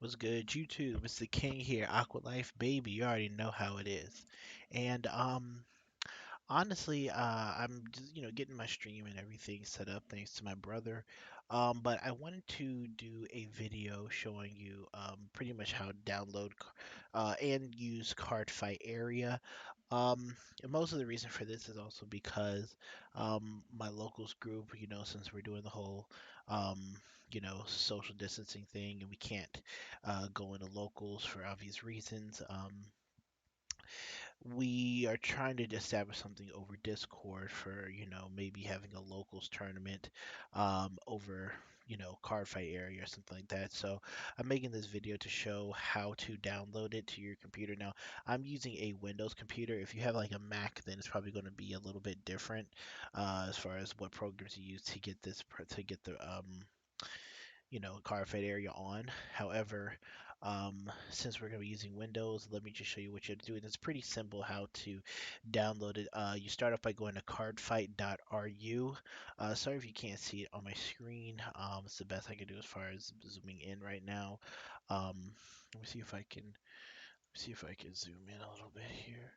What's good, YouTube? It's the King here, Aqua Life, baby. You already know how it is. And honestly, I'm just, getting my stream and everything set up thanks to my brother. But I wanted to do a video showing you pretty much how to download and use CardFight area. And most of the reason for this is also because my locals group, since we're doing the whole social distancing thing, and we can't go into locals for obvious reasons. We are trying to establish something over Discord for, maybe having a locals tournament over, card fight area or something like that. So I'm making this video to show how to download it to your computer. Now, I'm using a Windows computer. If you have like a Mac, then it's probably going to be a little bit different as far as what programs you use to get to get the card fight area on. However, since we're going to be using Windows, let me just show you what you have to do. And it's pretty simple how to download it. You start off by going to cardfight.ru. Sorry if you can't see it on my screen. It's the best I can do as far as zooming in right now. Let me see if I can zoom in a little bit here.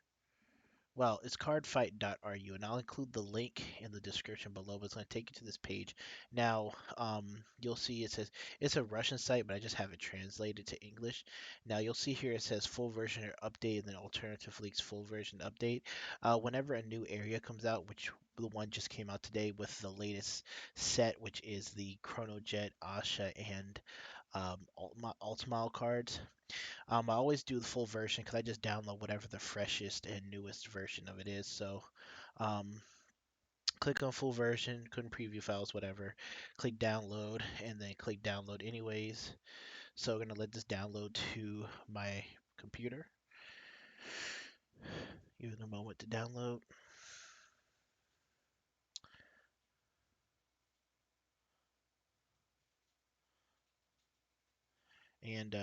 Well, it's cardfight.ru, and I'll include the link in the description below, but it's going to take you to this page. Now, you'll see it says it's a Russian site, but I just have it translated to English. Now, you'll see here it says full version or update, and then alternatively it's full version update. Whenever a new area comes out, which the one just came out today with the latest set, which is the Chronojet, Asha, and Ultimile cards. I always do the full version because I just download whatever the freshest and newest version of it is. So, um, click on full version, couldn't preview files, whatever. Click download, and then click download anyways. So, we're gonna let this download to my computer. Give it a moment to download. And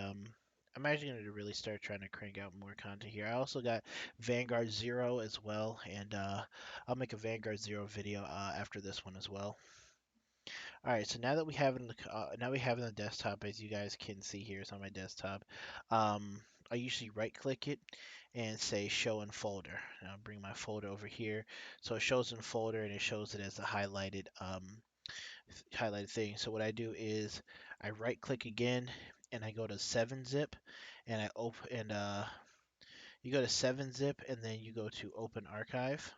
I'm actually going to really start trying to crank out more content here. I also got Vanguard Zero as well, and I'll make a Vanguard Zero video after this one as well. All right, so now that we have now we have it on the desktop, as you guys can see here, it's on my desktop. I usually right-click it and say Show in Folder. And I'll bring my folder over here, so it shows in folder and it shows it as a highlighted thing. So what I do is I right-click again and I go to 7-zip, and I open and you go to 7-zip and then you go to Open Archive.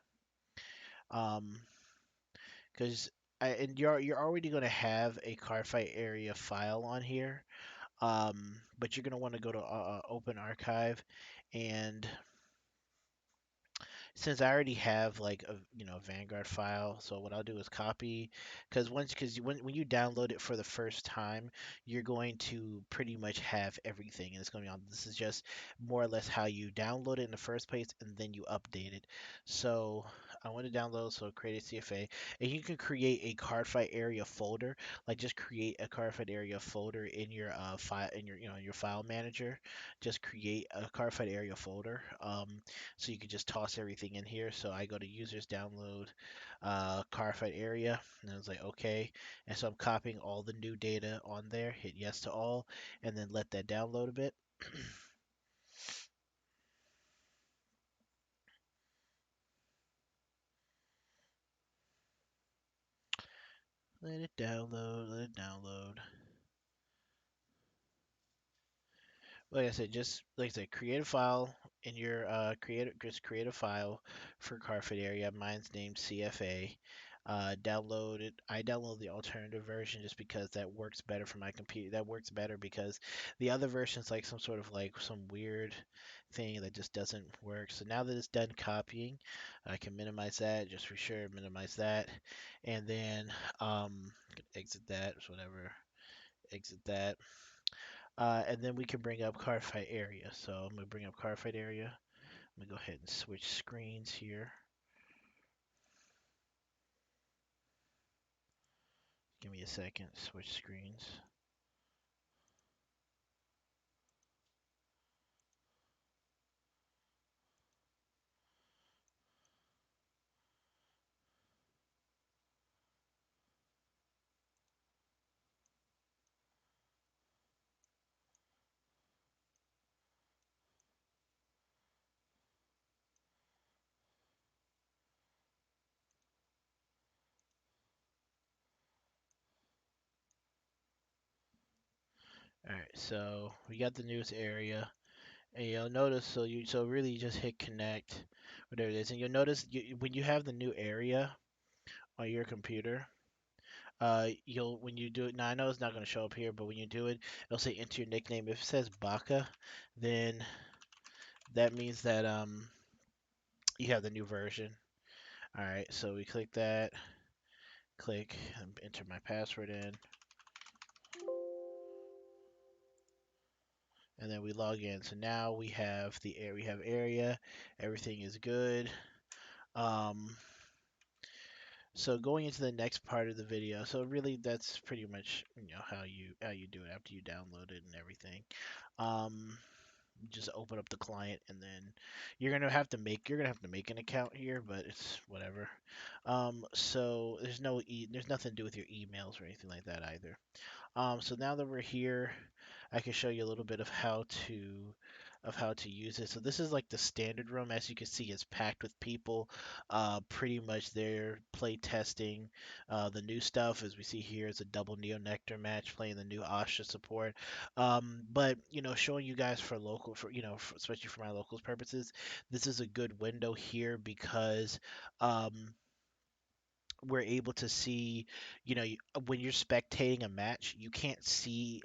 Because and you're already going to have a CardFight area file on here, but you're going to want to go to Open Archive, and since I already have like a Vanguard file, so what I'll do is copy, because when you download it for the first time, you're going to pretty much have everything, and it's going to be on. This is just more or less how you download it in the first place, and then you update it. So I want to download, so create a CFA, and you can create a CardFight area folder. Like just create a CardFight area folder in your file in your your file manager. Just create a CardFight area folder. So you could just toss everything in here. So I go to users, download CardFight area, and I was like, okay. And so I'm copying all the new data on there, hit yes to all, and then let that download a bit. Let it download, let it download. Like I said, just like I said, create a file in your create a file for CardFit area. Mine's named CFA. Download it. I download the alternative version just because that works better for my computer. That works better because the other version is like some sort of like some weird thing that just doesn't work. So now that it's done copying, I can minimize that just for sure. Minimize that, and then exit that. Whatever. Exit that. And then we can bring up CardFight area. So I'm gonna bring up CardFight area. I'm gonna go ahead and switch screens here. Give me a second. Switch screens. All right, so we got the newest area, and you'll notice. So really just hit connect, whatever it is, and you'll notice when you have the new area on your computer. You'll when you do it now. I know it's not going to show up here, but when you do it, it'll say enter your nickname. If it says Baka, then that means that you have the new version. All right, so we click that, click, enter my password in, and then we log in. So now we have the air. We have area. Everything is good. Um, so going into the next part of the video. So really, that's pretty much how you do it after you download it and everything. Um, just open up the client and then you're gonna have to make an account here, but it's whatever. So there's nothing to do with your emails or anything like that either. So now that we're here, I can show you a little bit of how to use it. So this is like the standard room. As you can see, it's packed with people. Pretty much they're play testing the new stuff. As we see here, is a double Neo Nectar match playing the new Asha support. But showing you guys for local, especially for my locals purposes, this is a good window here because. We're able to see, when you're spectating a match, you can't see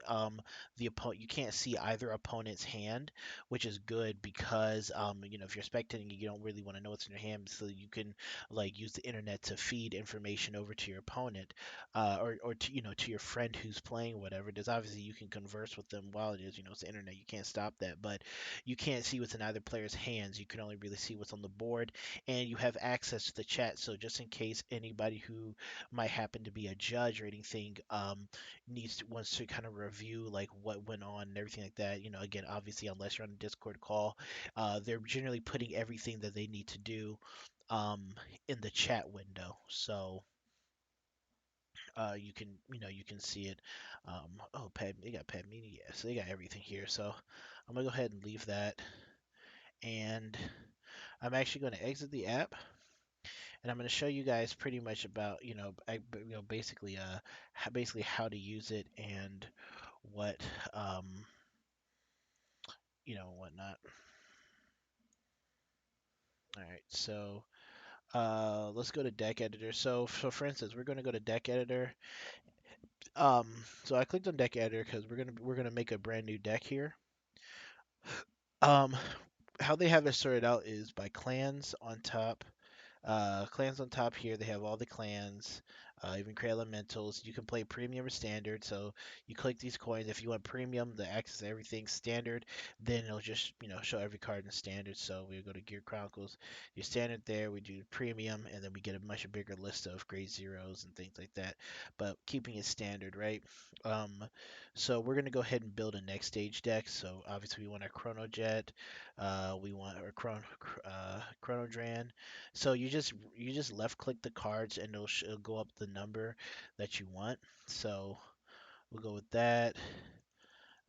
you can't see either opponent's hand, which is good because if you're spectating, you don't really want to know what's in your hand, so you can like use the internet to feed information over to your opponent, or to your friend who's playing whatever it is. Obviously, you can converse with them while it is, it's the internet. You can't stop that, but you can't see what's in either player's hands. You can only really see what's on the board, and you have access to the chat. So just in case anybody who might happen to be a judge or anything wants to kind of review like what went on and everything like that. Again, obviously, unless you're on a Discord call, they're generally putting everything that they need to do um, in the chat window. So you can see it. Oh, they got Pad Media, yeah, so they got everything here. So I'm gonna go ahead and leave that, and I'm actually going to exit the app, and I'm going to show you guys pretty much about basically basically how to use it and what whatnot. All right, so let's go to deck editor. So for instance, we're going to go to deck editor. So I clicked on deck editor because we're gonna make a brand new deck here. Um, how they have it sorted out is by clans on top. Clans on top here, they have all the clans, even create elementals. You can play premium or standard, so you click these coins. If you want premium, the access everything standard, then it'll just show every card in standard. So we go to Gear Chronicles, your standard there. We do premium, and then we get a much bigger list of grade zeros and things like that. But keeping it standard, right? Um, so we're gonna go ahead and build a next stage deck. So obviously we want our Chrono Jet, we want our Chrono Dran. So you just left click the cards and it'll go up the number that you want. So we'll go with that.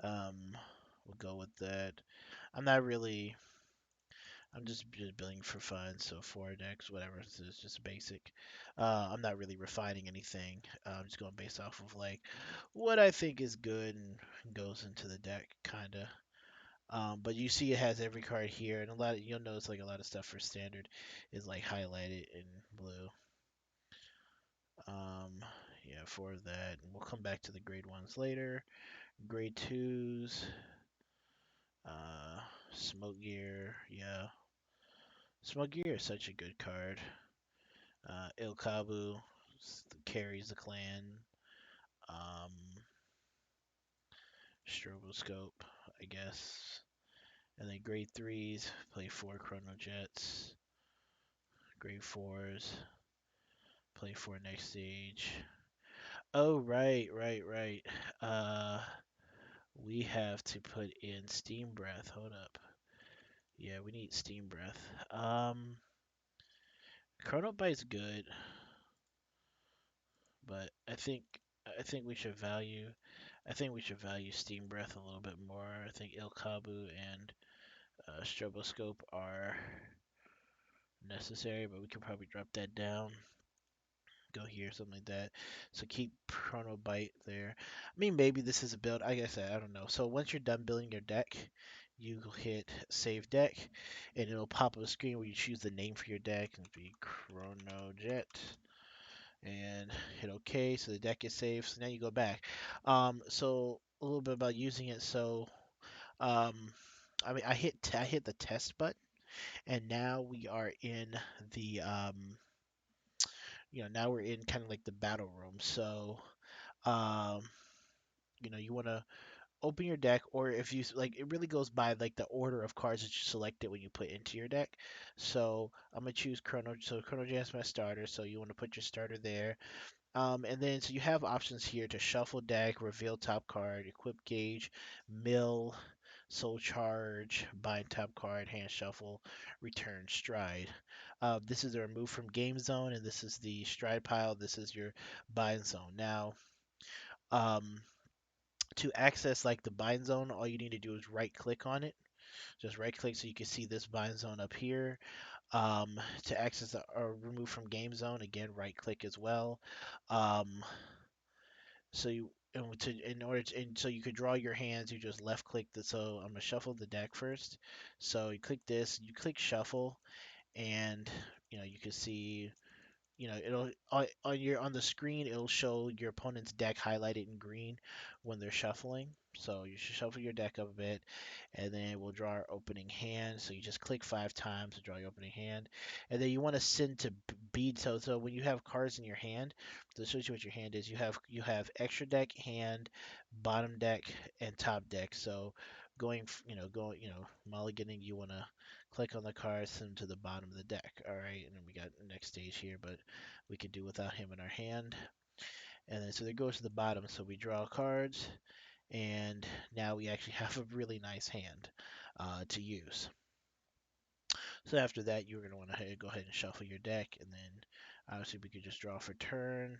Um, we'll go with that. I'm not really. I'm just building for fun. So four decks, whatever. It's just basic. I'm not really refining anything. I'm just going based off of like what I think is good and goes into the deck, kinda. But you see it has every card here, and you'll notice like a lot of stuff for standard is like highlighted in blue. Um, yeah, for that. And we'll come back to the grade ones later. Grade twos, uh, Smoke Gear, yeah. Smoke Gear is such a good card. Il Kabu carries the clan. Um, Stroboscope, I guess. And then grade threes, play four Chrono Jets. Grade fours, play four next stage. Oh, right, right, right. Uh, we have to put in Steam Breath. Hold up. Yeah, we need Steam Breath. Chronobite's good, but I think we should value Steam Breath a little bit more. I think Il Kabu and Stroboscope are necessary, but we can probably drop that down. Go here, something like that. So keep Chronobyte there. I mean, maybe this is a build. Like I said, I don't know. So once you're done building your deck, you hit Save Deck, and it'll pop up a screen where you choose the name for your deck. It'll be Chronojet, and hit OK. So the deck is saved. So now you go back. So a little bit about using it. So um, I mean, I hit the test button, and now we are in the now we're in kind of like the battle room. So, um, you want to open your deck, or if you like, it really goes by like the order of cards that you selected when you put into your deck. So I'm gonna choose Chrono. So Chrono Jam's my starter. So you want to put your starter there. And then so you have options here to shuffle deck, reveal top card, equip gauge, mill, soul charge, bind top card, hand shuffle, return stride. This is the remove from game zone, and this is the stride pile. This is your bind zone. Now, um, to access like the bind zone, all you need to do is right click on it. Just right click so you can see this bind zone up here. To access the or remove from game zone, again, right click as well. Um, So you and to in order to and so you could draw your hands, you just left click the so I'm gonna shuffle the deck first. So you click this, you click shuffle, and you can see it'll on the screen it'll show your opponent's deck highlighted in green when they're shuffling. So you should shuffle your deck up a bit, and then we'll draw our opening hand. So you just click 5 times to draw your opening hand, and then you want to send to bead. So when you have cards in your hand, to show you what your hand is, you have extra deck, hand, bottom deck, and top deck. So mulliganing, you want to click on the card, send them to the bottom of the deck. All right, and then we got the next stage here, but we could do without him in our hand. And then so there goes to the bottom. So we draw cards, and now we actually have a really nice hand to use. So after that, you're going to want to go ahead and shuffle your deck, and then obviously we could just draw for turn.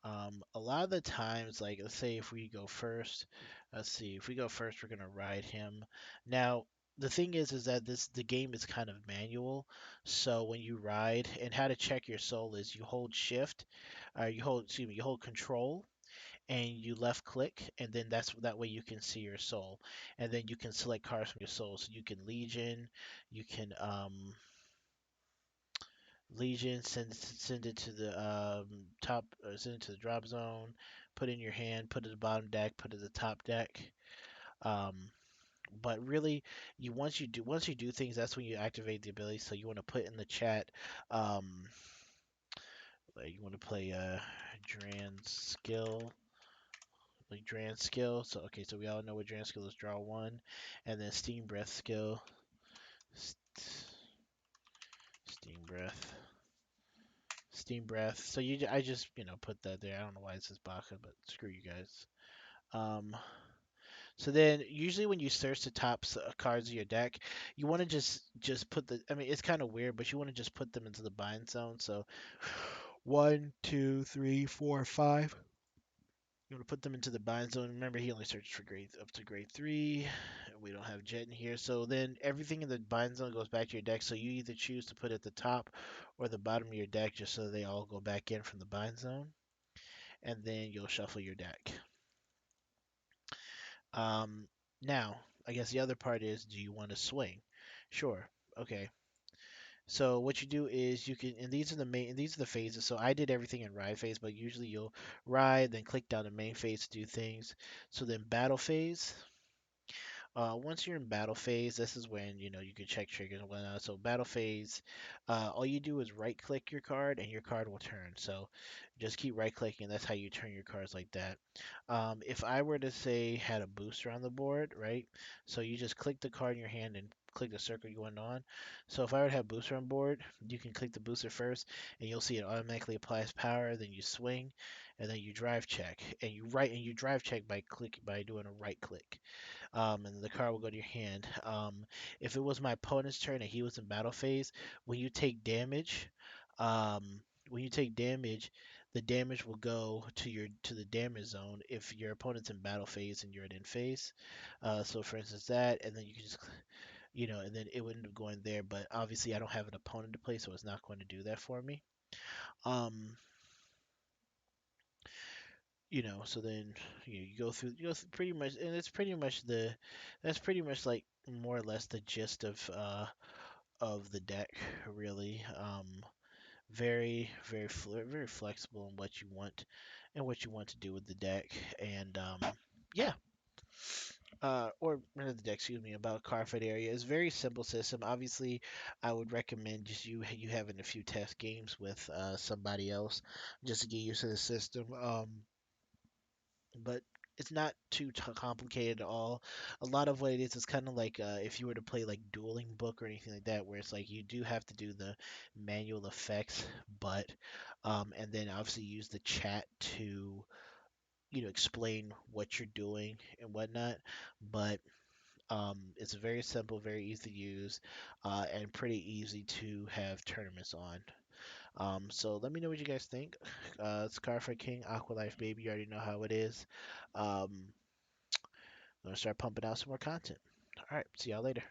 A lot of the times, like let's say if we go first, let's see, if we go first, we're gonna ride him. Now, the thing is that the game is kind of manual. So when you ride, and how to check your soul is you hold shift, you hold control, and you left click, and then that way you can see your soul, and then you can select cards from your soul. So you can you can Legion, send it to the top, send it to the drop zone. Put in your hand, put it at the bottom deck, put it at the top deck. Um, but really, once you do things, that's when you activate the ability. So you want to put in the chat, um, like you want to play Dran skill, like Dran skill. So okay, so we all know what Dran skill is. Draw one, and then Steam breath skill, Steam breath. Steam Breath. So I just put that there. I don't know why it says Baka, but screw you guys. Um, so then usually when you search the top cards of your deck, you want to just put the. I mean, it's kind of weird, but you want to just put them into the bind zone. So 1, 2, 3, 4, 5. You want to put them into the bind zone. Remember, he only searched for grade up to grade 3. We don't have Jet in here. So then everything in the bind zone goes back to your deck. So you either choose to put it at the top or the bottom of your deck just so they all go back in from the bind zone. And then you'll shuffle your deck. Um, Now, I guess the other part is, do you want to swing? Sure. Okay. So what you do is you can, and these are the phases. So I did everything in ride phase, but usually you'll ride, then click down to main phase to do things. So then battle phase. Once you're in battle phase, this is when you can check triggers and whatnot. So battle phase, all you do is right click your card and your card will turn. So just keep right clicking. That's how you turn your cards like that. If I were to say had a booster on the board, right? So you just click the card in your hand and click the circle you want on. So if I were to have booster on board, you can click the booster first, and you'll see it automatically applies power. Then you swing, and then you drive check, and you drive check by doing a right click, and the card will go to your hand. If it was my opponent's turn and he was in battle phase, when you take damage, um, when you take damage, the damage will go to the damage zone if your opponent's in battle phase and you're in phase. So for instance that, and then you can just and then it would end up going there. But obviously I don't have an opponent to play, so it's not going to do that for me. Um, So then you go through pretty much, and it's pretty much that's pretty much like more or less the gist of the deck, really. Very flexible in what you want and what you want to do with the deck, and yeah. Or not the deck, excuse me, about CardFight area. It's a very simple system. Obviously, I would recommend just you having a few test games with somebody else just to get used to the system. But it's not too complicated at all. A lot of what it is kind of like if you were to play like Dueling Book or anything like that, where it's like you do have to do the manual effects, but and then obviously use the chat to explain what you're doing and whatnot. But it's very simple, very easy to use, and pretty easy to have tournaments on. So let me know what you guys think. It's Carfrey King, Aqua Life Baby. You already know how it is. I'm gonna start pumping out some more content. All right, see y'all later.